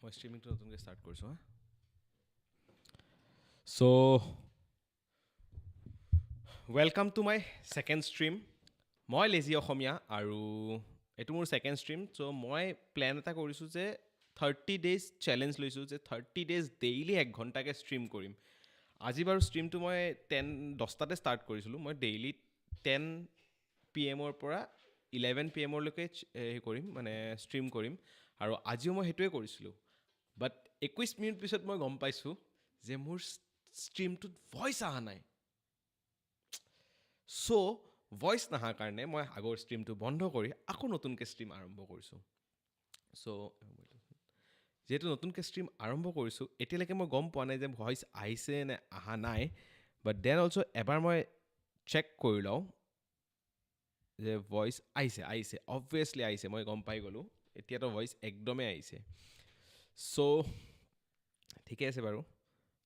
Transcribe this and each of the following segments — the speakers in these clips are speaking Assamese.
মই ষ্ট্ৰীমিংটো নতুনকৈ ষ্টাৰ্ট কৰিছোঁ হা so' welcome to my second stream মই লেজি অসমীয়া আৰু এইটো মোৰ ছেকেণ্ড ষ্ট্ৰীম চ' মই প্লেন এটা কৰিছোঁ যে 30 days চেলেঞ্জ লৈছোঁ যে 30 days ডেইলি 1 ঘণ্টাকৈ ষ্ট্ৰীম কৰিম আজি বাৰু ষ্ট্ৰীমটো মই 10টাতে ষ্টাৰ্ট কৰিছিলোঁ মই ডেইলি 10 PM পৰা 11 PM কৰিম মানে ষ্ট্ৰীম কৰিম আৰু আজিও মই সেইটোৱে কৰিছিলোঁ বাট 21 মিনিট পিছত মই গম পাইছোঁ যে মোৰ ষ্ট্ৰীমটোত ভইচ অহা নাই চ' ভইচ নাহাৰ কাৰণে মই আগৰ ষ্ট্ৰীমটো বন্ধ কৰি আকৌ নতুনকৈ ষ্ট্ৰীম আৰম্ভ কৰিছোঁ চ' যিহেতু নতুনকৈ ষ্ট্ৰীম আৰম্ভ কৰিছোঁ এতিয়ালৈকে মই গম পোৱা নাই যে ভইচ আহিছে নে অহা নাই বাট দেন অলছ' এবাৰ মই চেক কৰি লওঁ যে ভইচ আহিছে অবভিয়াছলি আহিছে মই গম পাই গ'লোঁ এতিয়াতো ভইচ একদমেই আহিছে চ' ঠিকে আছে বাৰু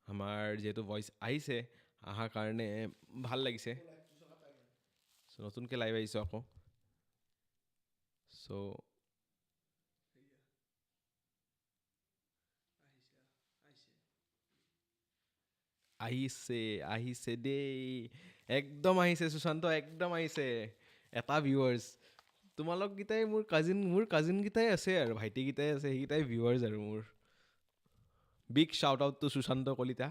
আমাৰ যিহেতু ভইচ আহিছে অহাৰ কাৰণে ভাল লাগিছে চ' নতুনকৈ লাইভ আহিছোঁ আকৌ চ' আহিছে দেই একদম আহিছে সুশান্ত একদম আহিছে এটা ভিউৱাৰ্ছ তোমালোককেইটাই মোৰ কাজিনকেইটাই আছে আৰু ভাইটিকেইটাই আছে সেইকেইটাই ভিউৱাৰ্ছ আৰু মোৰ big shout out to Sushant Kalita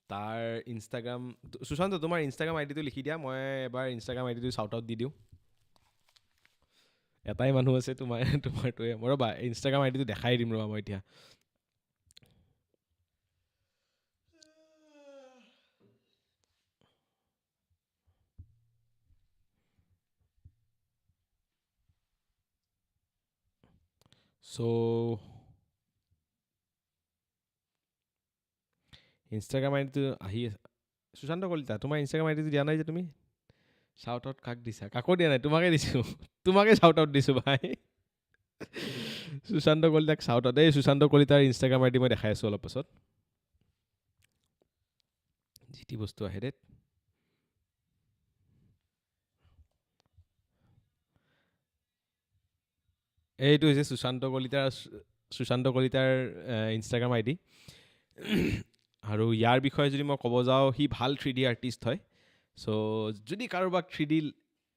তাৰ ইনষ্টাগ্ৰাম সুশান্ত তোমাৰ ইনষ্টাগ্ৰাম আইডিটো লিখি দিয়া মই এবাৰ ইনষ্টাগ্ৰাম আইডিটো শ্বাউট আউট দি দিওঁ এটাই মানুহ আছে তোমাৰটোৱে মই ৰ'বা ইনষ্টাগ্ৰাম আইডিটো দেখাই দিম ৰ'বা মই এতিয়া চ' ইনষ্টাগ্ৰাম আইডিটো আহি আছে সুশান্ত কলিতা তোমাৰ ইনষ্টাগ্ৰাম আইডিটো দিয়া নাই যে তুমি শ্বাউট আউট কাক দিছা কাকো দিয়া নাই তোমাকে দিছোঁ তোমাকে শ্বাউট আউট দিছোঁ ভাই সুশান্ত কলিতাক শ্বাউট আউট এই সুশান্ত কলিতাৰ ইনষ্টাগ্ৰাম আইডি মই দেখাই আছোঁ অলপ পাছত যি টি বস্তু আহে দেই এইটো হৈছে সুশান্ত কলিতাৰ ইনষ্টাগ্ৰাম আইডি আৰু ইয়াৰ বিষয়ে যদি মই ক'ব যাওঁ সি ভাল 3D আৰ্টিষ্ট হয় চ' যদি কাৰোবাক 3D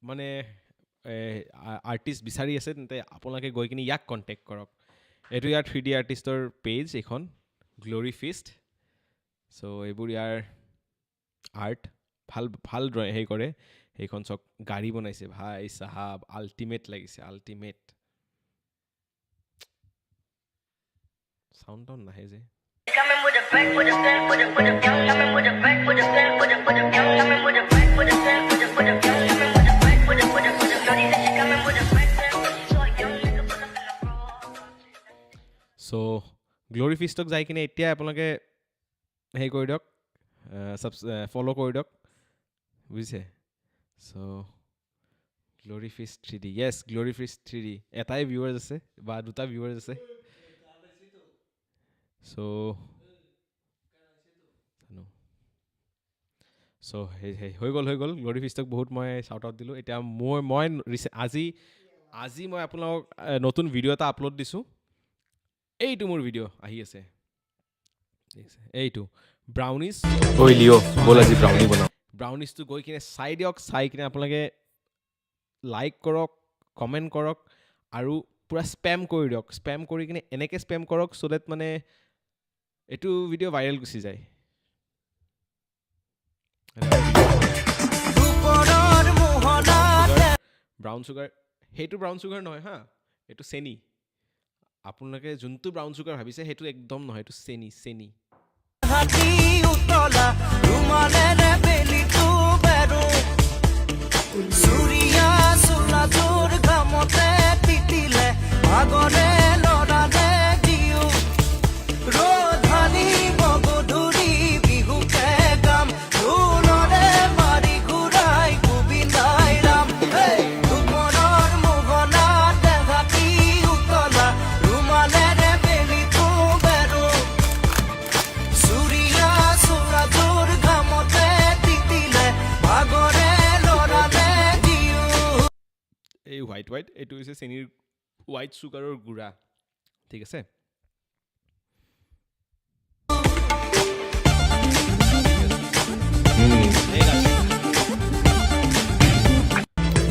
মানে আৰ্টিষ্ট বিচাৰি আছে তেন্তে আপোনালোকে গৈ কিনে ইয়াক কণ্টেক্ট কৰক এইটো ইয়াৰ 3D আৰ্টিষ্টৰ পেজ এইখন গ্ল'ৰী ফিষ্ট চ' এইবোৰ ইয়াৰ আৰ্ট ভাল ড্ৰয়িং হেৰি কৰে সেইখন চক গাড়ী বনাইছে ভাই চাহাব আল্টিমেট লাগিছে আল্টিমেট চাউণ্ড নাহে যে চ' গ্ল'ৰী ফিষ্টক যাই কিনে এতিয়া আপোনালোকে হেৰি কৰি দিয়ক ফ'ল' কৰি দিয়ক বুজিছে চ' গ্ল'ৰী ফিষ্ট 3D য়েছ গ্ল'ৰী ফিষ্ট 3D এটাই ভিউৱাৰ্ছ আছে বা দুটা ভিউৱাৰ্ছ আছে চ' হৈ গ'ল গ্ল'ৰী ফিষ্টক বহুত মই শ্বাউট আউট দিলোঁ এতিয়া মই আজি মই আপোনালোকক নতুন ভিডিঅ' এটা আপলোড দিছোঁ এইটো মোৰ ভিডিঅ' আহি আছে এইটো ব্ৰাউনিজ ব'ল আজি ব্ৰাউনি বনাওঁ ব্ৰাউনিজটো গৈ কিনে চাই দিয়ক চাই কিনে আপোনালোকে লাইক কৰক কমেণ্ট কৰক আৰু পূৰা স্পেম কৰি দিয়ক স্পেম কৰি কিনে এনেকৈ স্পেম কৰক চ' ডেট মানে এইটো ভিডিঅ' ভাইৰেল গুচি যায় ব্ৰাউন চুগাৰ সেইটো ব্ৰাউন চুগাৰ নহয় হা এইটো চেনি আপোনালোকে যোনটো ব্ৰাউন চুগাৰ ভাবিছে সেইটো একদম নহয় এইটো চেনি এই হোৱাইট এইটো হৈছে চেনিৰ হোৱাইট চুগাৰৰ গুড়া ঠিক আছে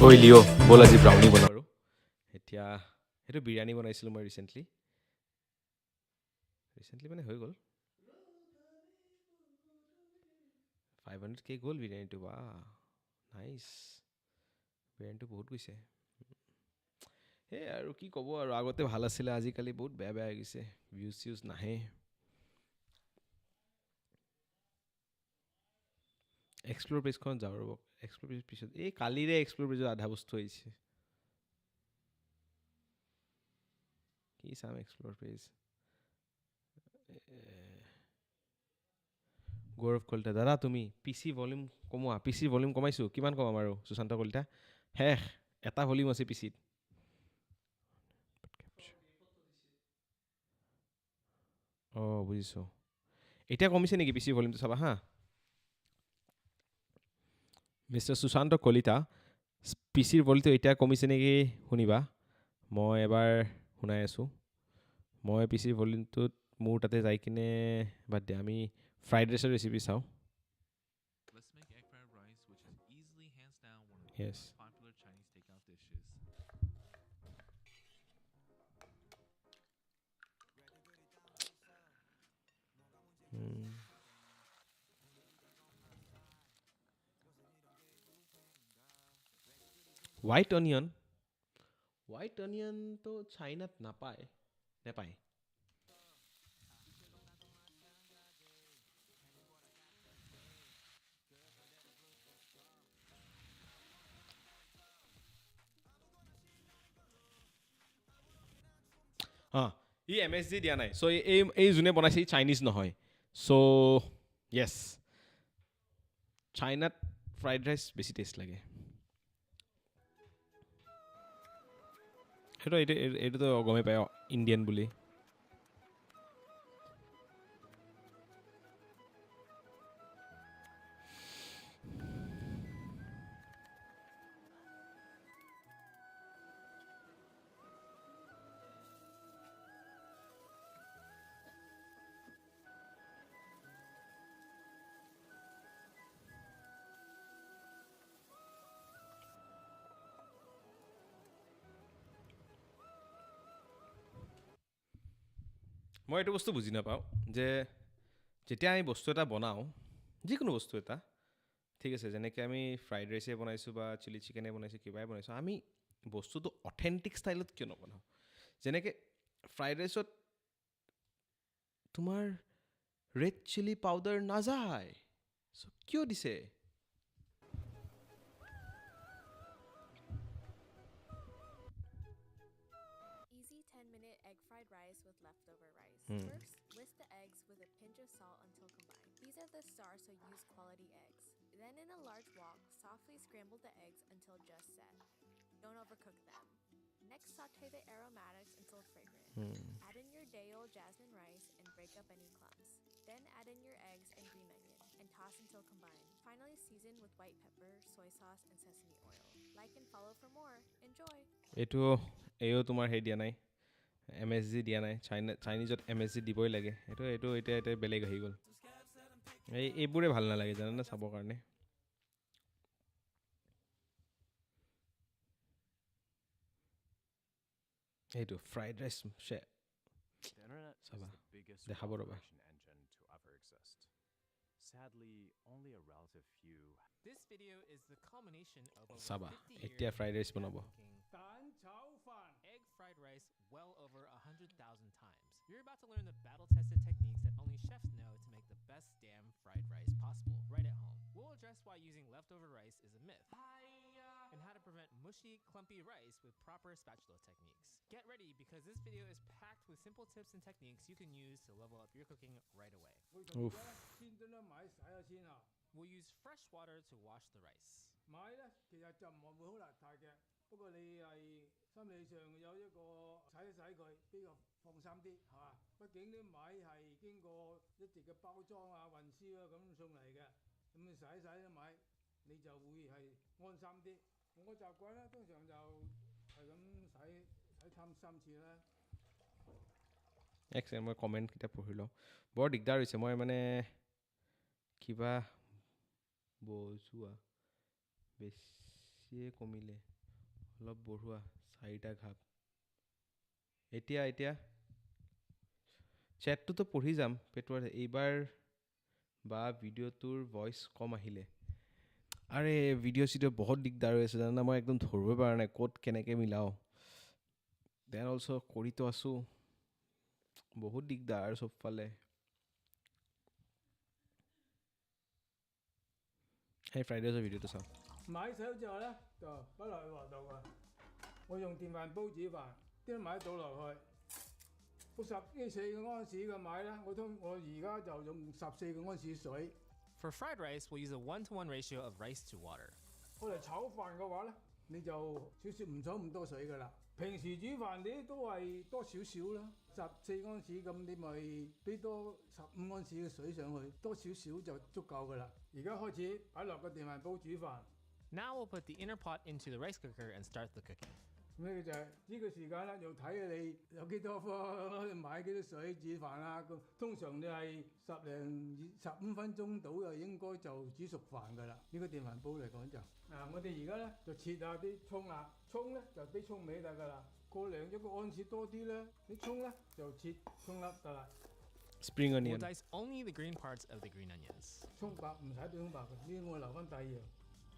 ঐ লিঅ' ব'ল আজি ব্ৰাউনি বনাওঁ আৰু এতিয়া সেইটো বিৰিয়ানী বনাইছিলোঁ মই ৰিচেণ্টলি মানে হৈ গ'ল 500K গ'ল বিৰিয়ানীটো বা নাইচ বিৰিয়ানীটো বহুত গৈছে সেই আৰু কি ক'ব আৰু আগতে ভাল আছিলে আজিকালি বহুত বেয়া হৈ গৈছে ভিউজ চিউজ নাহে এক্সপ্ল'ৰ পেজখনত যাওঁ ৰ'ব এক্সপ্ল'ৰ পেজ পিছত এই কালিৰে এক্সপ্ল'ৰ পেজত আধা বস্তু আহিছে কি চাম এক্সপ্ল'ৰ পেজ গৌৰৱ কলিতা দাদা তুমি পি চি ভলিউম কমোৱা পি চি ভলিউম কমাইছোঁ কিমান কমাম আৰু সুশান্ত কলিতা শেষ এটা ভলিউম আছে পি চিত অঁ বুজিছোঁ এতিয়া কমিছে নেকি পি চি ভলিউমটো চাবা হা মিষ্টাৰ সুশান্ত কলিতা পি চিৰ ভলিউমটো এতিয়া কমিছে নেকি শুনিবা মই এবাৰ শুনাই আছোঁ মই পি চিৰ ভলিউমটোত মোৰ তাতে যাই কিনে বাদ দিয়া আমি ফ্ৰাইড ৰাইচৰ ৰেচিপি চাওঁ Yes. হোৱাইট অনিয়নটো চাইনাত নেপায় অঁ ই MSG দিয়া নাই চ' এই যোনে বনাইছে ই চাইনিজ নহয় চ' য়েছ চাইনাত ফ্ৰাইড ৰাইচ বেছি টেষ্ট লাগে এইটোতো গমেই পায় ইণ্ডিয়ান বুলি মই এইটো বস্তু বুজি নাপাওঁ যে যেতিয়া আমি বস্তু এটা বনাওঁ যিকোনো বস্তু এটা ঠিক আছে যেনেকৈ আমি ফ্ৰাইড ৰাইচে বনাইছোঁ বা চিলি চিকেনে বনাইছোঁ কিবাই বনাইছোঁ আমি বস্তুটো অথেণ্টিক ষ্টাইলত কিয় নবনাওঁ যেনেকৈ ফ্ৰাইড ৰাইচত তোমাৰ ৰেড চিলি পাউডাৰ নাযায় চ' কিয় দিছে Easy 10-minute egg fried rice with leftover rice. First, whisk the eggs with a pinch of salt until combined. These are the stars, so use quality eggs. Then in a large wok, softly scramble the eggs until just set. Don't overcook them. Next, saute the aromatics until fragrant. Add in your day-old jasmine rice and break up any clumps. Then add in your eggs and green onion and toss until combined. Finally, season with white pepper, soy sauce, and sesame oil. Like and follow for more. Enjoy! এইও তোমাৰ সেই দিয়া নাই MSG দিয়া নাই চাইনিজত MSG দিবই লাগে এইটো এতিয়া বেলেগ আহি গ'ল এইবোৰে ভাল নালাগে জানানে চাবৰ কাৰণে এইটো ফ্ৰাইড ৰাইচ চাবা দেখাব ৰ'বা চাবা এতিয়া ফ্ৰাইড ৰাইচ বনাব Egg fried rice well over 100,000 times. You're about to learn the battle-tested techniques that only chefs know to make the best damn fried rice possible right at home. We'll address why using leftover rice is a myth and how to prevent mushy, clumpy rice with proper spatula techniques. Get ready because this video is packed with simple tips and techniques you can use to level up your cooking right away. Oof. We'll use fresh water to wash the rice. 買咧，其實就唔係會好邋遢嘅，不過你係心理上有一個洗一洗佢，比較放心啲，係嘛？畢竟啲米係經過一直嘅包裝啊、運輸啊咁送嚟嘅，咁你洗一洗啲米，你就會係安心啲。我個習慣咧，通常就係咁洗3次啦。এক ছেকেণ্ড মই কমেণ্টকেইটা পঢ়ি লওঁ বৰ দিগদাৰ হৈছে মই মানে কিবা বজোৱা বেছিয়ে কমিলে অলপ বঢ়োৱা 4টা ঘাপ এতিয়া চেটটোতো পঢ়ি যাম পেটুৱাৰ এইবাৰ বা ভিডিঅ'টোৰ ভইচ কম আহিলে আৰে ভিডিঅ' বহুত দিগদাৰ হৈ আছে জানা মই একদম ধৰিব পৰা নাই ক'ত কেনেকৈ মিলাওঁ দেন অলছ' কৰিতো আছোঁ বহুত দিগদাৰ চবফালে সেই ফ্ৰাইডেজৰ ভিডিঅ'টো চাওঁ買手之後咧就擺落去鑊度啊。我用電飯煲煮飯，啲米倒落去。我14個安士嘅米咧，我而家就用14個安士水。For fried rice, we'll use a 1-to-1 ratio of rice to water. 我嚟炒飯嘅話咧，你就少少唔使咁多水噶啦。平時煮飯你都係多少少啦，14安士咁你咪俾多15安士嘅水上去，多少少就足夠噶啦。而家開始擺落個電飯煲煮飯。Now we'll put the inner pot into the rice cooker and start the cooking. 咁呢個就係呢個時間啦，又睇你有幾多買幾多水煮飯啦。咁通常你係15分鐘到就應該就煮熟飯噶啦。呢個電飯煲嚟講就我哋而家咧就切下啲葱啦，葱咧就啲葱尾得噶啦。過量咗個安士多啲咧，啲葱咧就切葱粒得啦。Spring We'll onion dice only the green parts of the green onions. 葱白唔使俾葱白嘅，呢啲我留翻第二樣。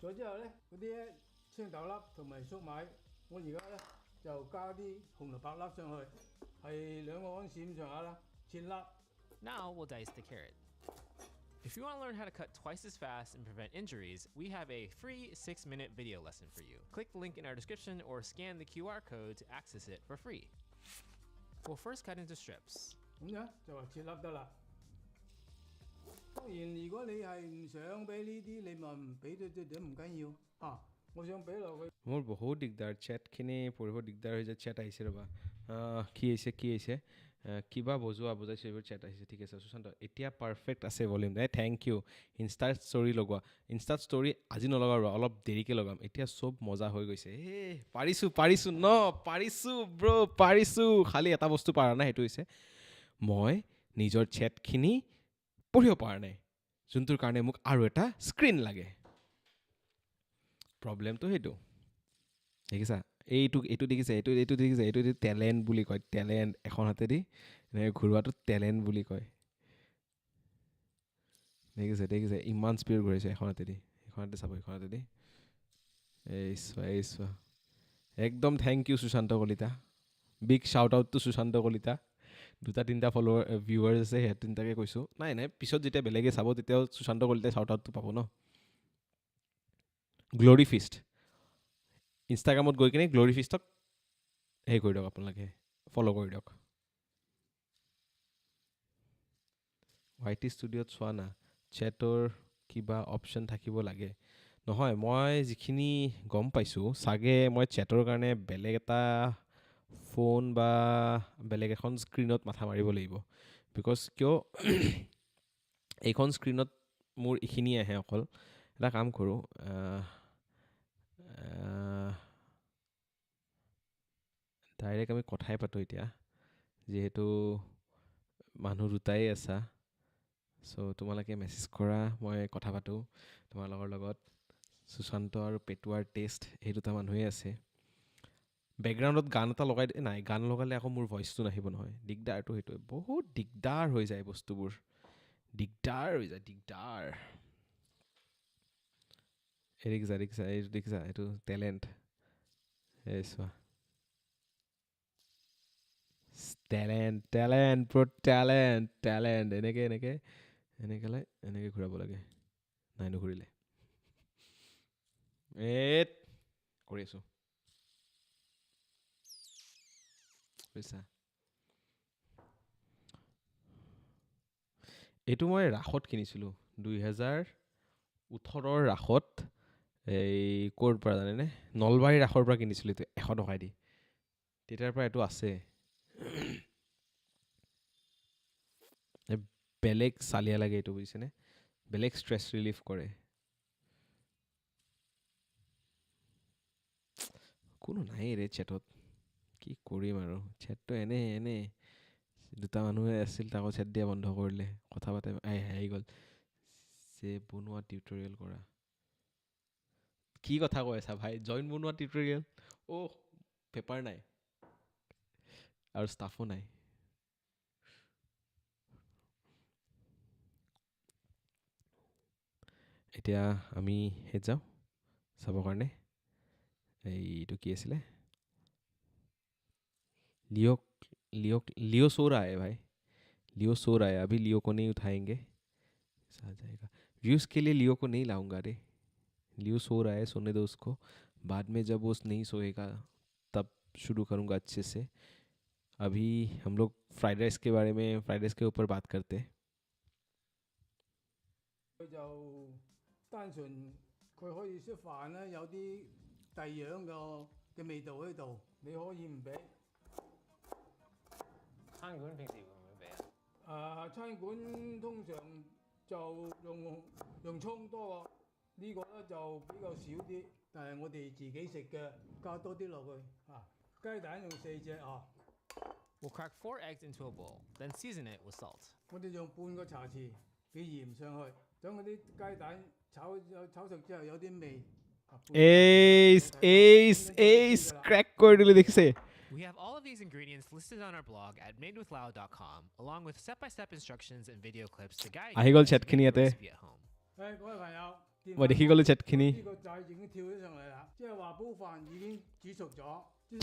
再之後咧，嗰啲青豆粒同埋粟米，我而家咧就加啲紅蘿蔔粒上去，係2個安士咁上下啦，切粒。Now we'll dice the carrot. If you want to learn how to cut twice as fast and prevent injuries, we have a free 6-minute video lesson for you. Click the link in our description or scan the QR code to access it for free. We'll first cut into strips. 咁樣就話切粒得啦。當然，如果你係唔想俾呢啲，你咪唔俾都唔緊要啊。我想俾落去。মোৰ বহুত দিগদাৰ চেটখিনি পঢ়িব দিগদাৰ হৈ যায় চেট আহিছে ৰ'বা কি আহিছে কিবা বুজাইছে এইবোৰ চেট আহিছে ঠিক আছে সুশান্ত এতিয়া পাৰফেক্ট আছে ভলিউম দে থেংক ইউ ইনষ্টা ষ্টৰি লগোৱা ইনষ্টা ষ্টৰি আজি নলগাওঁ ৰ অলপ দেৰিকৈ লগাম এতিয়া চব মজা হৈ গৈছে পাৰিছোঁ খালি এটা বস্তু পাৰা নাই সেইটো হৈছে মই নিজৰ চেটখিনি পঢ়িব পৰা নাই যোনটোৰ কাৰণে মোক আৰু এটা স্ক্ৰীন লাগে প্ৰব্লেমটো সেইটো দেখিছা এইটো দেখিছে এইটো টেলেণ্ট বুলি কয় টেলেণ্ট এখন হাতেদি এনেকৈ ঘূৰোৱাটো টেলেণ্ট বুলি কয় দেখিছে ইমান স্পীড ঘূৰাইছে এখন হাতেদি চাব এখন হাতেদি এই চোৱা একদম thank you Sushanta Kalita big shout out to Sushant Kalita 2-3টা ভিউৱাৰ্ছ আছে সেই 3টাকে কৈছোঁ নাই পিছত যেতিয়া বেলেগে চাব তেতিয়াও সুশান্ত কলিতাই শ্বাউট আউটটো পাব ন গ্ল'ৰি ফিষ্ট ইনষ্টাগ্ৰামত গৈ কিনে গ্ল'ৰি ফিষ্টক হেৰি কৰি দিয়ক আপোনালোকে ফ'ল' কৰি দিয়ক YT ষ্টুডিঅ'ত চোৱা না চেটৰ কিবা অপশ্যন থাকিব লাগে নহয় মই যিখিনি গম পাইছোঁ চাগে মই চেটৰ কাৰণে বেলেগ এটা ফোন বা বেলেগ এখন স্ক্ৰীণত মাথা মাৰিব লাগিব বিকজ কিয় এইখন স্ক্ৰীণত মোৰ এইখিনি আহে অকল এটা কাম কৰোঁ ডাইৰেক্ট আমি কথাই পাতোঁ এতিয়া যিহেতু মানুহ দুটাই আছা চ' তোমালোকে মেছেজ কৰা মই কথা পাতোঁ তোমালোকৰ লগত সুশান্ত আৰু পেটুৱাৰ টেষ্ট এই দুটা মানুহেই আছে বেকগ্ৰাউণ্ডত গান এটা লগাই নাই গান লগালে আকৌ মোৰ ভইচটো নাহিব নহয় দিগদাৰটো সেইটোৱে বহুত দিগদাৰ হৈ যায় বস্তুবোৰ দিগদাৰ দেখিছা এইটো টেলেণ্ট এই চোৱা টেলেণ্ট এনেকৈ ঘূৰাব লাগে নাই নুঘূৰিলে কৰি আছোঁ বুজিছা এইটো মই ৰাসত কিনিছিলোঁ 2018 ৰাসত এই ক'ৰ পৰা জানেনে নলবাৰী ৰাসৰ পৰা কিনিছিলোঁ এইটো 100 টকা দি তেতিয়াৰ পৰা এইটো আছে বেলেগ চালিয়া লাগে এইটো বুজিছেনে বেলেগ ষ্ট্ৰেছ ৰিলিফ কৰে কোনো নাই ৰে চেটত কি কৰিম আৰু চেটটো এনে দুটা মানুহে আছিল তাকো চেট দিয়া বন্ধ কৰিলে কথা পাতে আহি গ'ল যে বনোৱা টিউটৰিয়েল কৰা কি কথা কৈ আছা ভাই জইন বনোৱা টিউটৰিয়েল পেপাৰ নাই আৰু ষ্টাফো নাই এতিয়া আমি হেড যাওঁ চাবৰ কাৰণে এইটো কি আছিলে लियो सो रहा है भाई लियो सो रहा है अभी लियो को नहीं उठाएंगे आ जाएगा व्यूज़ के लिए लियो को नहीं लाऊंगा रे लियो सो रहा है सोने दो उसको बाद में जब वो नहीं सोएगा तब शुरू करूँगा अच्छे से अभी हम लोग फ्राइड राइस के बारे में फ्राइड राइस के ऊपर बात करते हैं 佢就單純佢可以食飯咧，有啲第樣嘅味道喺度，你可以唔俾。餐館平時會唔會俾啊？餐館通常就用葱多過，呢個咧就比較少啲，但係我哋自己食嘅加多啲落去啊。雞蛋用4隻啊， We'll crack 4 eggs into a bowl, then season it with salt. 我哋用半個茶匙嘅鹽上去，將嗰啲雞蛋炒熟之後有啲味。एस क्रैक कर दिले देखिसे We have all of these ingredients listed on our blog at madewithlao.com, along with step-by-step instructions and video clips to guide আহি you গ'ল as you chatখিনি make the ইয়াতে recipe at home. 各位朋友，電 মই দেখি গ'লো chatখিনি 呢個掣已經跳咗上嚟啦，即係話煲飯已經煮熟咗。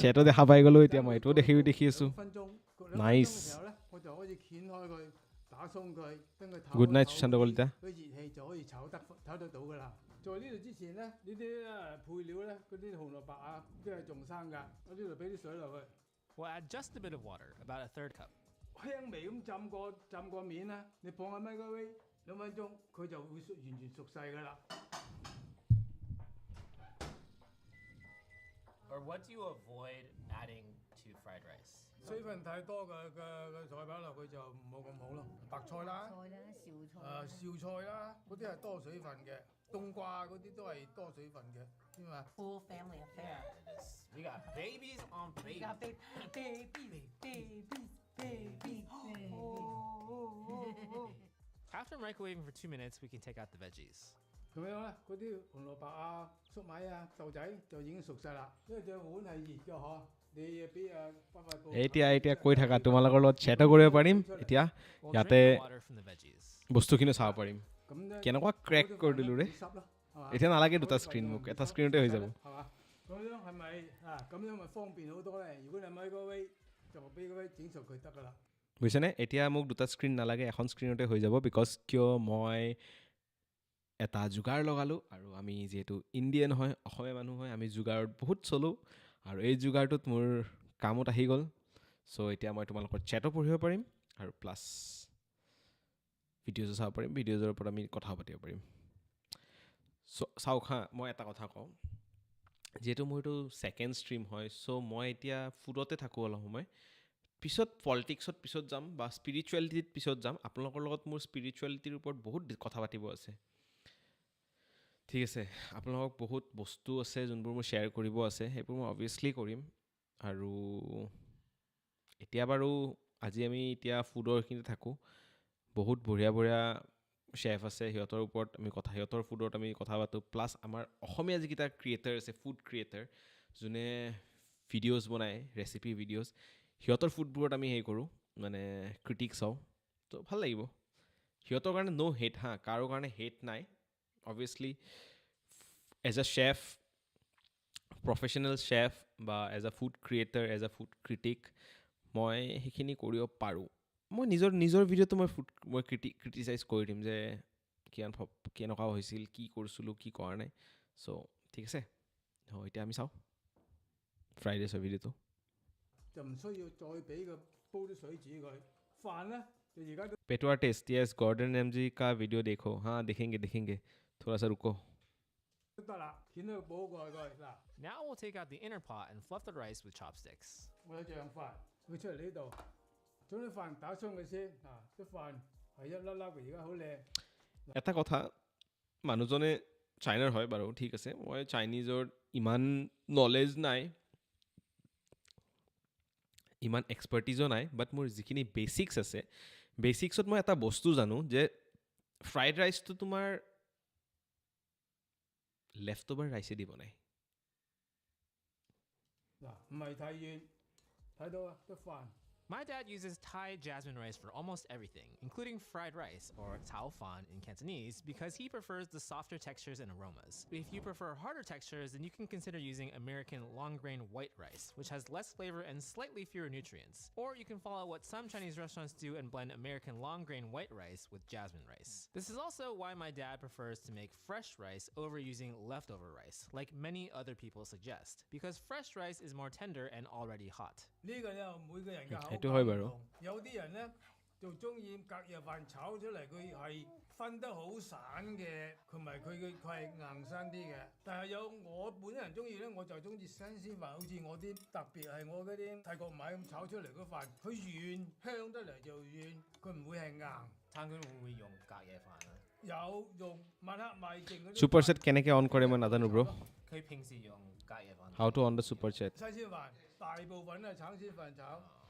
chatটো দেখা পাই গ'লো এতিয়া মই এইটো দেখি আছো 2分鐘，焗2分鐘嘅 Nice 時候咧，我就可以掀開佢，打鬆佢，等佢透 Good night 透 Sushant Kalita 佢熱氣就可以炒得到噶啦。在呢度之前咧，呢啲配料咧，嗰啲紅蘿蔔啊，即係仲生㗎，我呢度俾啲水落去， We'll add just a bit of water, about a third cup. 輕微咁浸過面咧，你放喺 microwave 2分鐘，佢就會完全熟晒㗎啦。 Or what do you avoid adding to fried rice? 水分太多嘅菜擺落去就冇咁好咯。白菜啦，紹菜啦，嗰啲係多水分嘅，冬瓜嗰啲都係多水分嘅，知嘛？ Full family affair. We got babies on We babies. got babies. After microwaving for 2 minutes, we can take out the veggies. 咁樣咧，嗰啲紅蘿蔔啊、粟米啊、豆仔就已經熟晒啦。因為隻碗係熱嘅嗬，你俾快布。এতিয়া কৈ থাকা তোমালোকৰ লগত chatও কৰিব পাৰিম এতিয়া We'll ইয়াতে drain the water from the veggies. বস্তুখিনি চাব পাৰিম 咁咧 কেনেকুৱা ক্ৰেক কৰি দিলোঁ ৰে 濕咯，係嘛？ এতিয়া নালাগে দুটা স্ক্ৰীণ মোক এটা স্ক্ৰীণতে হৈ যাব 係嘛？咁樣係咪咁樣咪方便好多咧？如果你咪個位就俾個位整熟佢得㗎啦。 বুজিছেনে এতিয়া মোক দুটা স্ক্ৰীণ নালাগে এখন স্ক্ৰীণতে হৈ যাব বিকজ কিয় মই এটা যোগাৰ লগালোঁ আৰু আমি যিহেতু ইণ্ডিয়ান হয় অসমীয়া মানুহ হয় আমি যোগাৰত বহুত চলোঁ আৰু এই যোগাৰটোত মোৰ কামত আহি গ'ল চ' এতিয়া মই তোমালোকৰ চেটো পঢ়িব পাৰিম আৰু প্লাছ ভিডিঅ'জো চাব পাৰিম ভিডিঅ'জৰ ওপৰত আমি কথা পাতিব পাৰিম চাওক হা মই এটা কথা কওঁ যিহেতু মোৰ এইটো ছেকেণ্ড ষ্ট্ৰীম হয় চ' মই এতিয়া ফুডতে থাকোঁ অলপ সময় পিছত পলিটিক্সত পিছত যাম বা স্পিৰিচুৱেলিটিত পিছত যাম আপোনালোকৰ লগত মোৰ স্পিৰিচুৱেলিটিৰ ওপৰত বহুত কথা পাতিব আছে ঠিক আছে আপোনালোকক বহুত বস্তু আছে যোনবোৰ মোৰ শ্বেয়াৰ কৰিব আছে সেইবোৰ মই অবভিয়াছলি কৰিম আৰু এতিয়া বাৰু আজি আমি এতিয়া ফুডৰখিনিতে থাকোঁ বহুত বঢ়িয়া শ্বেফ আছে সিহঁতৰ ওপৰত আমি সিহঁতৰ ফুডত আমি কথা পাতোঁ প্লাছ আমাৰ অসমীয়া যিকেইটা ক্ৰিয়েটাৰ আছে ফুড ক্ৰিয়েটাৰ যোনে ভিডিঅ'জ বনায় ৰেচিপি ভিডিঅ'জ সিহঁতৰ ফুডবোৰত আমি হেৰি কৰোঁ মানে ক্ৰিটিক চাওঁ তো ভাল লাগিব সিহঁতৰ কাৰণে ন' হেট হা কাৰো কাৰণে হেট নাই obviously as a chef professional chef বা as a food creator as a food critic মই সেইখিনি কৰিব পাৰোঁ মই নিজৰ ভিডিঅ'টো মই ক্ৰিটিচাইজ কৰি দিম যে কেনেকুৱা হৈছিল কি কৰিছিলোঁ কি কৰা নাই চ' ঠিক আছে এতিয়া আমি চাওঁ ফ্ৰাইড ৰাইচৰ ভিডিঅ'টো 就唔需要再俾佢煲啲水煮佢。飯咧，就而家都 पेटवा टेस्ट यस गॉर्डन एमजी का वीडियो देखो हाँ देखेंगे थोड़ा सा रुको 得啦，掀咗個煲過去嗱， Now we'll take out the inner pot and fluff the rice with chopsticks. 我有醬飯，佢出嚟呢度，將啲飯打鬆佢先啲飯係一粒粒嘅，而家好靚。 এটা কথা মানুহজনে চাইনাৰ হয় বাৰু ঠিক আছে মই চাইনিজৰ ইমান নলেজ নাই ইমান এক্সপাৰ্টিজো নাই বাট মোৰ যিখিনি বেচিক্স আছে বেচিক্সত মই এটা বস্তু জানো যে ফ্ৰাইড ৰাইচটো তোমাৰ লেফট অভাৰ ৰাইচেদি বনায় My dad uses Thai jasmine rice for almost everything, including fried rice, or tao fan in Cantonese, because he prefers the softer textures and aromas. If you prefer harder textures, then you can consider using American long grain white rice, which has less flavor and slightly fewer nutrients. Or you can follow what some Chinese restaurants do and blend American long grain white rice with jasmine rice. This is also why my dad prefers to make fresh rice over using leftover rice, like many other people suggest, because fresh rice is more tender and already hot. 呢個咧每個人嘅口係都可以বাৰু感唔同，有啲人咧就中意隔夜飯炒出嚟，佢係分得好散嘅，同埋佢係硬身啲嘅。但係有我本人中意咧，我就中意新鮮飯，好似我啲特別係我嗰啲泰國米咁炒出嚟嗰飯，佢軟香得嚟就軟，佢唔會係硬。餐館會唔會用隔夜飯啊？有用晚黑賣剩嗰啲 ছুপাৰ ছেট কেনেকৈ অন কৰে মই নাজানো ব্ৰ 佢平時用隔夜飯。হাউ to on the super set 新鮮飯，大部分係橙鮮飯炒。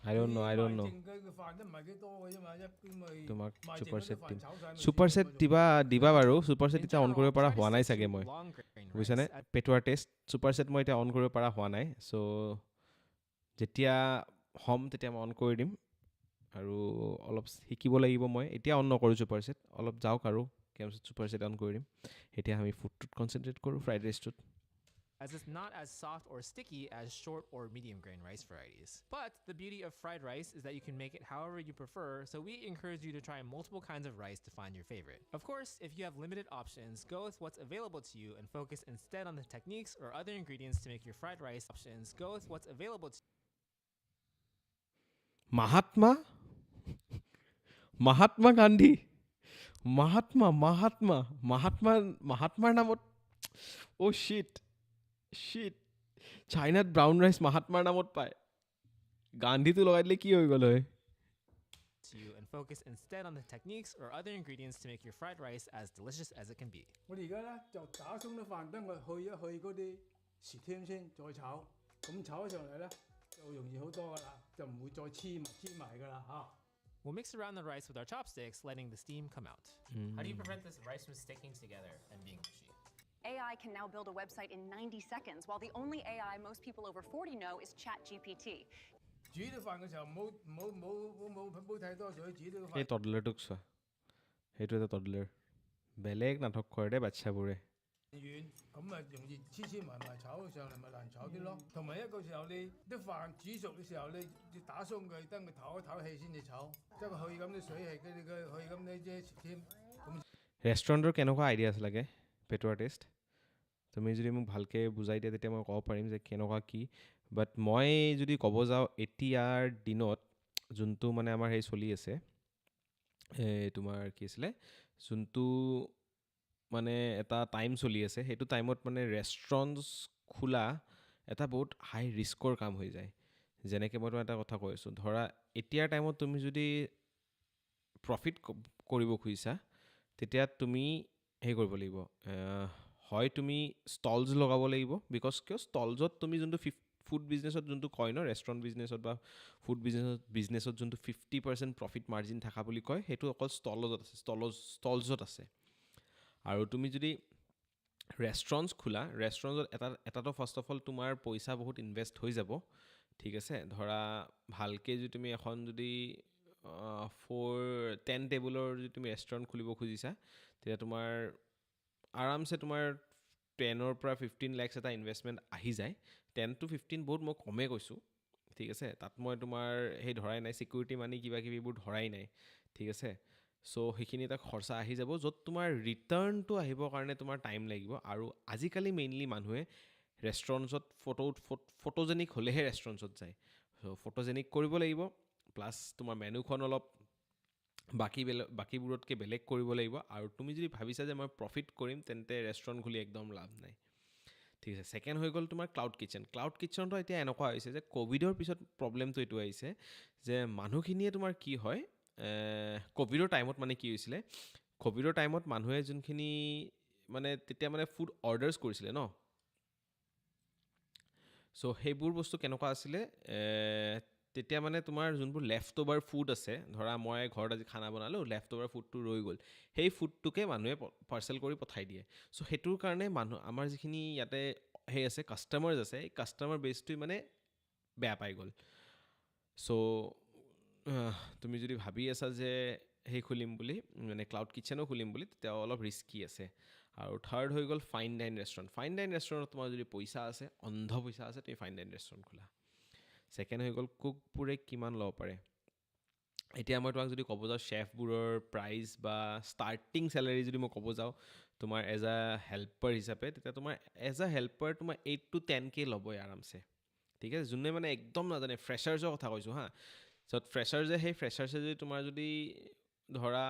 I don't know 剩嘅飯都唔係幾多嘅啫嘛，一般咪 তোমাক賣剩 ছুপাৰ 嗰 ছেট 啲 দিম 飯炒晒咪 ছুপাৰ ছেট দিবা বাৰু ছুপাৰ ছেট In এতিয়া অন general, কৰিব পৰা try to হোৱা নাই stick চাগে to মই long grain বুজিছানে rice. পেটুৱাৰ টেষ্ট ছুপাৰ ছেট মই এতিয়া অন কৰিব পৰা হোৱা নাই চ' যেতিয়া হ'ম তেতিয়া মই অন কৰি দিম আৰু অলপ শিকিব লাগিব মই এতিয়া অন নকৰোঁ ছুপাৰ ছেট অলপ যাওক আৰু কেমছত ছুপাৰ ছেট অন কৰি দিম এতিয়া আমি ফুডটোত কনচেনট্ৰেট কৰোঁ fried ৰাইচটোত As it's not as soft or sticky as short or medium grain rice varieties. But the beauty of fried rice is that you can make it however you prefer, so we encourage you to try multiple kinds of rice to find your favorite. Of course, if you have limited options, go with what's available to you and focus instead on the techniques or other ingredients to make your fried rice options. Go with what's available to Mahatma Gandhi মহাত্মাৰ নামত অ' শিট চাইনাত ব্ৰাউন ৰাইচ মহাত্মাৰ নামত পায় গান্ধীটো লগাই দিলে কি হৈ গ'ল হয় you and focus instead on the techniques or other ingredients to make your fried rice as delicious as it can be. 我哋而家咧就打鬆啲飯，等佢去一去嗰啲時添先，再炒。咁炒起上嚟咧就容易好多噶啦，就唔會再黐埋噶啦嚇。 We'll mix around the rice with our chopsticks, letting the steam come out. How do you prevent this rice from sticking together and being mushy? AI can now build a website in 90 seconds, while the only AI most people over 40 know is ChatGPT. 煮啲飯嘅時候唔好太多水，煮啲এই飯。টডলাৰটোক চোৱা সেইটো এটা টডলাৰ বেলেগ নাটক কৰে দেই বাচ্চাবোৰে 軟咁咪容易黐埋炒上嚟咪難炒啲咯。同埋一個時候你啲飯煮熟嘅時候，你要打鬆佢，等佢唞一唞氣先至炒，即係佢去咁啲水氣，佢去咁啲啫添。 ৰেষ্টুৰেণ্টৰ কেনেকুৱা আইডিয়া আছে লাগে পেটুৱাৰ টেষ্ট তুমি যদি মোক ভালকৈ বুজাই দিয়া তেতিয়া মই ক'ব পাৰিম যে কেনেকুৱা কি বাট মই যদি ক'ব যাওঁ এতিয়াৰ দিনত যোনটো মানে আমাৰ সেই চলি আছে তোমাৰ কি আছিলে যোনটো মানে এটা টাইম চলি আছে সেইটো টাইমত মানে ৰেষ্টুৰেণ্টছ খোলা এটা বহুত হাই ৰিস্কৰ কাম হৈ যায় যেনেকৈ মই তোমাক এটা কথা কৈ আছোঁ ধৰা এতিয়াৰ টাইমত তুমি যদি প্ৰফিট কৰিব খুজিছা তেতিয়া তুমি সেই কৰিব লাগিব হয় তুমি ষ্টলছ লগাব লাগিব বিকজ কিয় ষ্টলছত তুমি যোনটো ফুড বিজনেছত যোনটো কয় ন ৰেষ্টুৰেণ্ট বিজনেছত বা ফুড বিজনেছত যোনটো 50% প্ৰফিট মাৰ্জিন থকা বুলি কয় সেইটো অকল ষ্টলছত আছে আৰু তুমি যদি ৰেষ্টুৰেণ্টছ খোলা ৰেষ্টুৰেণ্টত এটাতো ফাৰ্ষ্ট অফ অল তোমাৰ পইচা বহুত ইনভেষ্ট হৈ যাব ঠিক আছে ধৰা ভালকৈ যদি তুমি এখন যদি 10 টেবুলৰ যদি তুমি ৰেষ্টুৰেণ্ট খুলিব খুজিছা তেতিয়া তোমাৰ আৰামছে তোমাৰ 10 পৰা 15 লাখছ এটা ইনভেষ্টমেণ্ট আহি যায় 10 to 15 বহুত মই কমেই কৈছোঁ ঠিক আছে তাত মই তোমাৰ সেই ধৰাই নাই ছিকিউৰিটি মানি কিবা কিবিবোৰ ধৰাই নাই ঠিক আছে চ' সেইখিনি এটা খৰচা আহি যাব য'ত তোমাৰ ৰিটাৰ্ণটো আহিবৰ কাৰণে তোমাৰ টাইম লাগিব আৰু আজিকালি মেইনলি মানুহে ৰেষ্টুৰেণ্টছত ফটোজেনিক হ'লেহে ৰেষ্টুৰেণ্টছত যায় চ' ফটোজেনিক কৰিব লাগিব প্লাছ তোমাৰ মেনুখন অলপ বাকীবোৰতকৈ বেলেগ কৰিব লাগিব আৰু তুমি যদি ভাবিছা যে মই প্ৰফিট কৰিম তেন্তে ৰেষ্টুৰেণ্ট খুলি একদম লাভ নাই ঠিক আছে ছেকেণ্ড হৈ গ'ল তোমাৰ ক্লাউড কিটচেনটো এতিয়া এনেকুৱা হৈছে যে ক'ভিডৰ পিছত প্ৰব্লেমটো এইটো আহিছে যে মানুহখিনিয়ে তোমাৰ কি হয় ক'ভিডৰ টাইমত মানে কি হৈছিলে ক'ভিডৰ টাইমত মানুহে যোনখিনি মানে তেতিয়া মানে ফুড অৰ্ডাৰ্ছ কৰিছিলে ন চ' সেইবোৰ বস্তু কেনেকুৱা আছিলে তেতিয়া মানে তোমাৰ যোনবোৰ লেফ্ট অভাৰ ফুড আছে ধৰা মই ঘৰত আজি খানা বনালোঁ লেফ্ট অভাৰ ফুডটো ৰৈ গ'ল সেই ফুডটোকে মানুহে পাৰ্চেল কৰি পঠাই দিয়ে চ' সেইটোৰ কাৰণে আমাৰ যিখিনি ইয়াতে সেই আছে কাষ্টমাৰ্ছ আছে এই কাষ্টমাৰ বেছটোৱে মানে বেয়া পাই গ'ল চ' তুমি যদি ভাবি আছা যে সেই খুলিম বুলি মানে ক্লাউড কিটচেনো খুলিম বুলি তেতিয়া অলপ ৰিস্কি আছে আৰু থাৰ্ড হৈ গ'ল ফাইন ডাইন ৰেষ্টুৰেণ্টত তোমাৰ যদি পইচা আছে অন্ধ পইচা আছে তুমি ফাইন ডাইন ৰেষ্টুৰেণ্ট খোলা ছেকেণ্ড হৈ গ'ল কুকবোৰে কিমান ল'ব পাৰে এতিয়া মই তোমাক যদি ক'ব যাওঁ চেফবোৰৰ প্ৰাইচ বা ষ্টাৰ্টিং চেলাৰী যদি মই ক'ব যাওঁ তোমাৰ এজ আ হেল্পাৰ হিচাপে তেতিয়া তোমাৰ এজ আ হেল্পাৰ তোমাৰ 8 to 10K ল'বই আৰামছে ঠিক আছে যোনে মানে একদম নাজানে ফ্ৰেছাৰ্ছৰ কথা কৈছোঁ হা য'ত ফ্ৰেছাৰ্ছে যদি তোমাৰ যদি ধৰা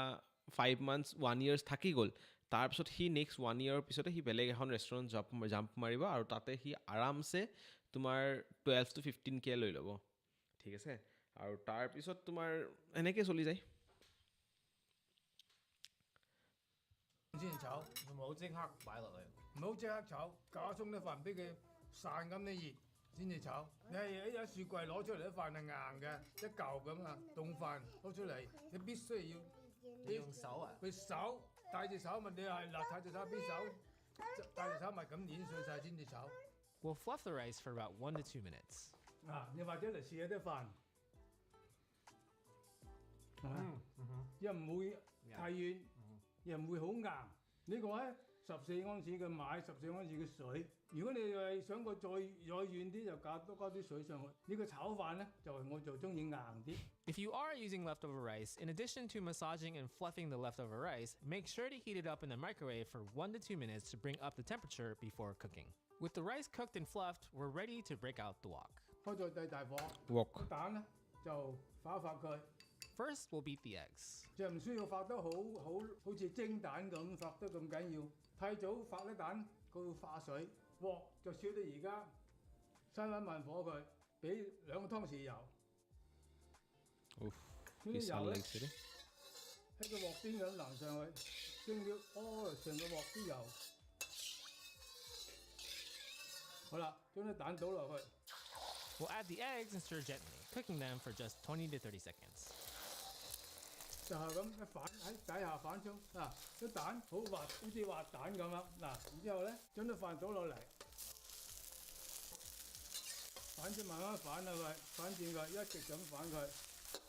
5 months 1 year থাকি গ'ল তাৰপিছত সি নেক্সট 1 year পিছতে সি বেলেগ এখন ৰেষ্টুৰেণ্ট জাম্প মাৰিব আৰু তাতে সি আৰামছে তোমাৰ 12 to 15K লৈ ল'ব ঠিক আছে আৰু তাৰপিছত তোমাৰ এনেকৈ চলি যায়先炒，唔好即刻擺落去。唔好即刻炒，加鬆啲飯俾佢散咁啲熱先至炒。你係一有雪櫃攞出嚟啲飯係硬嘅，一嚿咁啊，凍飯攞出嚟，你必須要你用手啊？佢手帶隻手咪你係嗱帶隻手邊手，帶隻手咪咁碾碎晒先至炒。 We'll fluff the rice for about 1 to 2 minutes. 啊，你或者嚟試下啲飯，係咪？又唔會太軟，又唔會好硬。呢個咧14安士嘅買14安士嘅水。如果你係想佢再軟啲，就加多啲水上去。呢個炒飯咧就係我就中意硬啲。 If you are using leftover rice, in addition to massaging and fluffing the leftover rice, make sure to heat it up in the microwave for 1 to 2 minutes to bring up the temperature before cooking. With the rice cooked and fluffed, we're ready to break out the wok. 開咗第大火， Wok 個蛋咧就發一發佢， First, we'll beat the eggs. 就唔需要發得好似蒸蛋咁發得咁緊要。太早發啲蛋，佢會化水。鑊就燒到而家三揾慢火佢，俾2個湯匙油。 Oof, 呢 he 啲 sound 油咧 like it. 喺個鑊邊咁淋上去，蒸到成個鑊啲油。好啦，將啲蛋倒落去。 We'll add the eggs and stir gently, cooking them for just 20 to 30 seconds. 就係咁一反喺底下反衝嗱，啲蛋好滑，好似滑蛋咁啦嗱，然之後咧將啲飯倒落嚟，反轉慢慢反啊佢，反轉佢，一直咁反佢。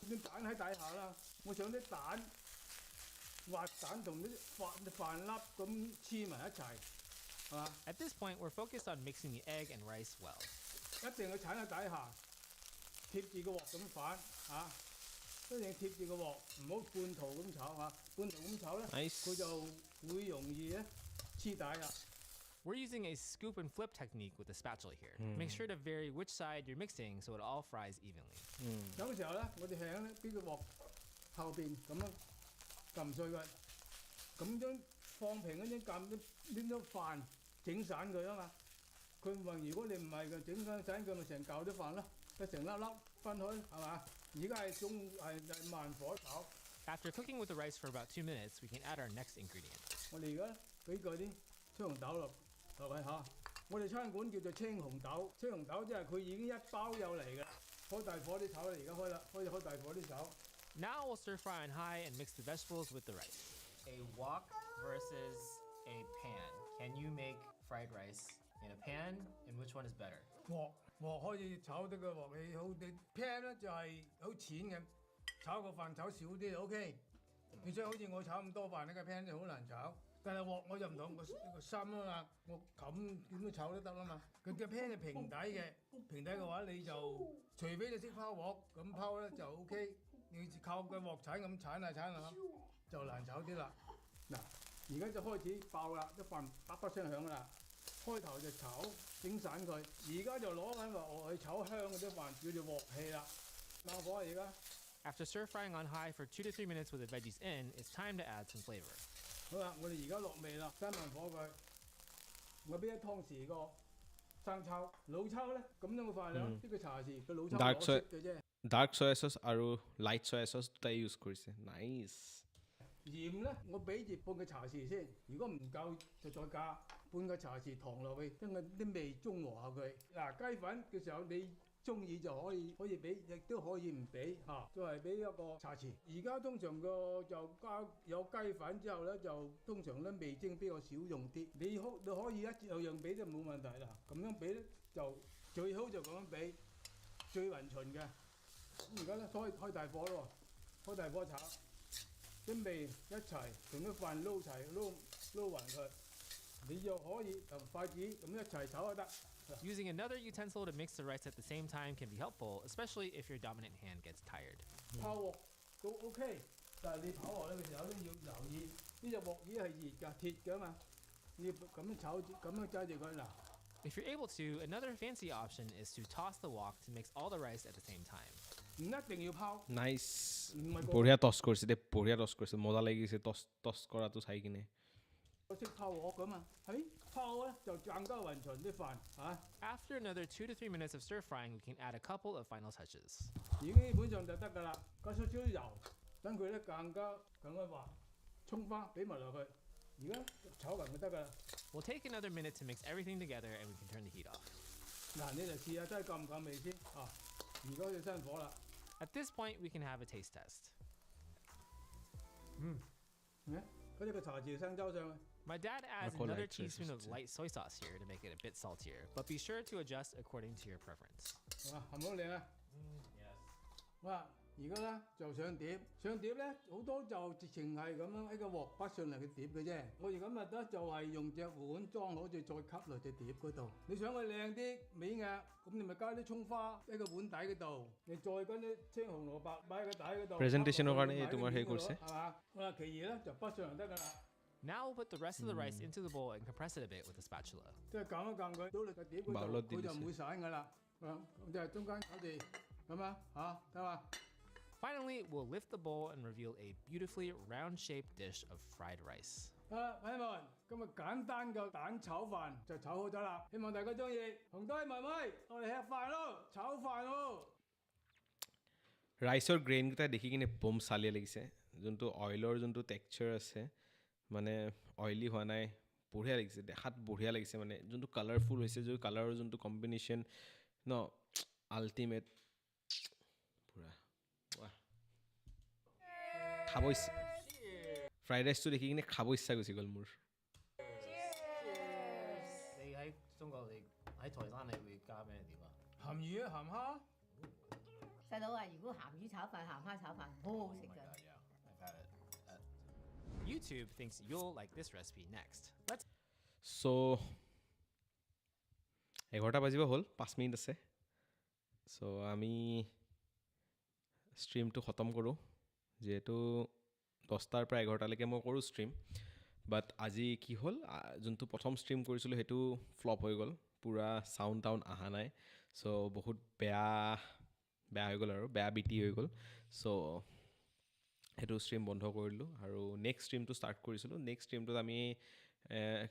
啲蛋喺底下啦，我想啲蛋滑蛋同啲飯粒咁黐埋一齊，係嘛？ At this point, we're focused on mixing the egg and rice well. 一定要鏟喺底下，貼住個鑊咁反嚇。一定要貼住個鑊，唔好半途咁炒嚇，半途咁炒咧， Nice 佢就會容易咧黐底啦。 We're using a scoop and flip technique with the spatula here. Make sure to vary which side you're mixing so it all fries evenly. 有時候咧，我哋輕咧俾個鑊後邊咁樣撳碎佢，咁樣放平嗰啲撳啲飯整散佢啊嘛。佢話如果你唔係嘅整散佢咪成嚿啲飯咯，佢成粒粒分開係嘛？而家係慢火炒。 After cooking with the rice for about 2 minutes, we can add our next ingredient. 我哋而家俾嗰啲青紅豆落去嚇。我哋餐館叫做青紅豆，青紅豆即係佢已經一包有嚟嘅。開大火啲炒啦，而家開啦，開大火啲炒。 Now we'll stir fry on high and mix the vegetables with the rice. A wok versus a pan. Can you make fried rice in a pan, and which one is better? 鑊可以炒得個鑊氣好啲，pan 咧就係好淺嘅，炒個飯炒少啲就 OK。你想好似我炒咁多飯呢個 pan 就好難炒，但係鑊我就唔同個心啊嘛，我冚點都炒都得啦嘛。佢嘅 pan 係平底嘅，平底嘅話你就除非你識拋鑊，咁拋咧就 OK。你靠個鑊鏟咁鏟下就難炒啲啦。嗱，而家就開始爆啦，啲飯叭叭聲響啦。開頭就炒整散佢，而家就攞緊鑊去炒香嗰啲飯，叫做鑊氣啦。慢火而家。 After stir frying on high for 2 to 3 minutes with the veggies in, it's time to add some flavor. 好啦，我哋而家落味啦，閂慢火佢。我俾一湯匙個生抽，老抽咧咁樣嘅飯量，呢個茶匙個老抽 Dark 攞色嘅啫。ডাৰ্ক চয়া চচ আৰু লাইট চয়া চচ দুটাই ইউজ কৰিছে নাইচ鹽咧，我俾住半個茶匙先，如果唔夠就再加半個茶匙糖落去，將佢啲味中和下佢。嗱，雞粉嘅時候你中意就可以俾，亦都可以唔俾嚇，都係俾一個茶匙。而家通常個就加有雞粉之後咧，就通常咧味精比較少用啲。你可以一樣俾都冇問題啦。咁樣俾咧就最好就咁樣俾，最勻循嘅。咁而家咧開大火咯，開大火炒，啲味一齊同啲飯撈齊撈勻佢。你又可以同筷子咁一齊炒就得。 Using another utensil to mix the rice at the same time can be helpful, especially if your dominant hand gets tired. 泡鑊都 OK，但係你泡鑊嘅時候咧要留意，呢隻鑊魚係熱㗎，鐵㗎嘛，要咁樣炒住，咁樣揸住佢嗱。 If you're able to, another fancy option is to toss the wok to mix all the rice at the same time. 唔一定要泡。 নাইচ唔係個 বঢ়িয়া টছ কৰিছে দেই বঢ়িয়া টছ কৰিছে মজা লাগিছে টছ কৰাটো চাই কিনে我識泡鑊㗎嘛，係泡咧就更加勻循啲飯嚇， After another 2 to 3 minutes of stir frying, we can add a couple of final touches. 已經基本上就得㗎啦。加少少油，等佢咧更加滑。葱花俾埋落去，而家炒勻就得㗎啦。 We'll take another minute to mix everything together and we can turn the heat off. 嗱，你就試下真係夠唔夠味先啊！而家要熄火啦。 At this point, we can have a taste test. 嗰啲個茶匙生抽上去。 My dad adds call another like this, teaspoon of just- light soy sauce here to make it a bit saltier, but be sure to adjust according to your preference. 哇，係咪好靚啊？ Yes. 哇！而家咧就上碟，上碟咧好多就直情係咁樣喺個鑊擺上嚟嘅碟嘅啫。我而家咪得就係用隻碗裝好，再吸落隻碟嗰度。你想佢靚啲美壓，咁你咪加啲葱花喺個碗底嗰度，你再跟啲青紅蘿蔔擺喺個底嗰度。 Presentation-ৰ কাৰণে擺喺個তোমাৰ সেই面嗰度কৰিছে।係嘛？好啦，其餘咧就擺上嚟得㗎啦。 Now we'll put the rest of the rice into the bowl and compress it a bit with a spatula. 即係撳一撳佢，倒落個碟嗰度，爆粒啲佢就唔會散㗎啦。咁就係中間搞掂咁啊嚇，得嘛？ Finally, we'll lift the bowl and reveal a beautifully round-shaped dish of fried rice. 啊，朋友們，今日簡單嘅蛋炒飯就炒好咗啦，希望大家中意。紅堆妹妹，我哋吃飯咯，炒飯咯。 ৰাইচৰ গ্ৰেইনকেইটা দেখি কিনে বম চালিয়া লাগিছে যোনটো অইলৰ যোনটো টেক্সচাৰ আছে মানে অইলি হোৱা নাই বঢ়িয়া লাগিছে দেখাত বঢ়িয়া লাগিছে মানে যোনটো কালাৰফুল হৈছে যোনটো কালাৰৰ যোনটো কম্বিনেশ্যন ন আল্টিমেট পুৰা ৱাহ খাব ইচ্ছা ফ্ৰাইড ৰাইচটো দেখি কিনে খাব ইচ্ছা গুচি গ'ল মোৰ你喺中國，你喺台山你會加咩碟啊？鹹魚啊，鹹蝦。細佬話：如果鹹魚炒飯、鹹蝦炒飯，好好食 Oh my 㗎。 god, yeah, I've had it. YouTube thinks you'll like this recipe next. Let's চ' 11টা বাজিব হ'ল 5 মিনিট আছে চ' আমি ষ্ট্ৰীমটো খতম কৰোঁ যিহেতু 10টাৰ পৰা 11টালৈকে মই কৰোঁ ষ্ট্ৰীম বাট আজি কি হ'ল যোনটো প্ৰথম ষ্ট্ৰীম কৰিছিলোঁ সেইটো ফ্লপ হৈ গ'ল পূৰা চাউণ্ড টাউণ্ড অহা নাই চ' বহুত বেয়া হৈ গ'ল আৰু বেয়া বিটি হৈ গ'ল চ' সেইটো ষ্ট্ৰীম বন্ধ কৰিলোঁ আৰু নেক্সট ষ্ট্ৰীমটো ষ্টাৰ্ট কৰিছিলোঁ নেক্সট ষ্ট্ৰীমটোত আমি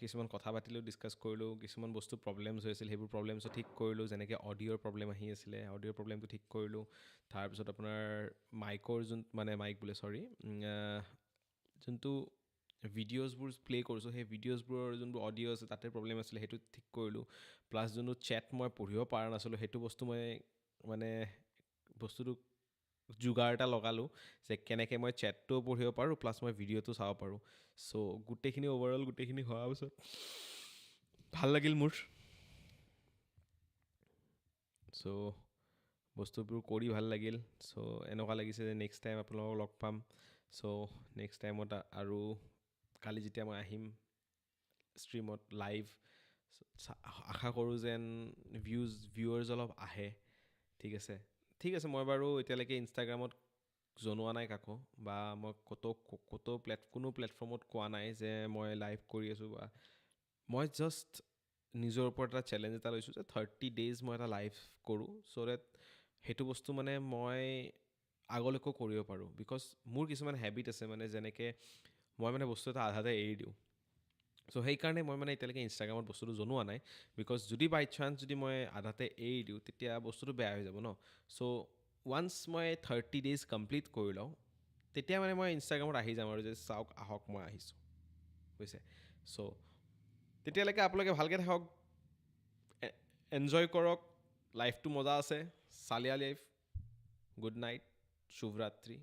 কিছুমান কথা পাতিলোঁ ডিছকাছ কৰিলোঁ কিছুমান বস্তু প্ৰব্লেমছ হৈ আছিল সেইবোৰ প্ৰব্লেমছো ঠিক কৰিলোঁ যেনেকৈ অডিঅ'ৰ প্ৰব্লেম আহি আছিলে অডিঅ'ৰ প্ৰব্লেমটো ঠিক কৰিলোঁ তাৰপিছত আপোনাৰ মাইকৰ মাইক বোলে চৰি যোনটো ভিডিঅ'জবোৰ প্লে' কৰিছোঁ সেই ভিডিঅ'জবোৰৰ যোনবোৰ অডিঅ' আছে তাতে প্ৰব্লেম আছিলে সেইটো ঠিক কৰিলোঁ প্লাছ যোনটো চেট মই পঢ়িব পৰা নাছিলোঁ সেইটো বস্তু মই মানে বস্তুটো যোগাৰ এটা লগালোঁ যে কেনেকৈ মই চেটটোও পঢ়িব পাৰোঁ প্লাছ মই ভিডিঅ'টো চাব পাৰোঁ চ' গোটেইখিনি অভাৰঅল গোটেইখিনি হোৱাৰ পিছত ভাল লাগিল মোৰ চ' বস্তুবোৰ কৰি ভাল লাগিল চ' এনেকুৱা লাগিছে যে নেক্সট টাইম আপোনালোকক লগ পাম চ' নেক্সট টাইমত আৰু কালি যেতিয়া মই আহিম ষ্ট্ৰীমত লাইভ আশা কৰোঁ যেন ভিউৱাৰ্ছ অলপ আহে ঠিক আছে মই বাৰু এতিয়ালৈকে ইনষ্টাগ্ৰামত জনোৱা নাই কাকো বা মই কোনো প্লেটফৰ্মত কোৱা নাই যে মই লাইভ কৰি আছোঁ বা মই জাষ্ট নিজৰ ওপৰত এটা চেলেঞ্জ এটা লৈছোঁ যে 30 days মই এটা লাইভ কৰোঁ চ' ডেট সেইটো বস্তু মানে মই আগলৈকেও কৰিব পাৰোঁ বিকজ মোৰ কিছুমান হেবিট আছে মানে যেনেকৈ মই মানে বস্তু এটা আধাতে এৰি দিওঁ চ' সেইকাৰণে মই মানে এতিয়ালৈকে ইনষ্টাগ্ৰামত বস্তুটো জনোৱা নাই বিকজ যদি বাই চান্স যদি মই আধাতে এৰি দিওঁ তেতিয়া বস্তুটো বেয়া হৈ যাব ন চ' ওৱান্স মই 30 days কমপ্লিট কৰি লওঁ তেতিয়া মানে মই ইনষ্টাগ্ৰামত আহি যাম আৰু যে চাওক আহক মই আহিছোঁ বুজিছে চ' তেতিয়ালৈকে আপোনালোকে ভালকৈ থাকক এনজয় কৰক লাইফটো মজা আছে Salia Life, good night, Shuvratri.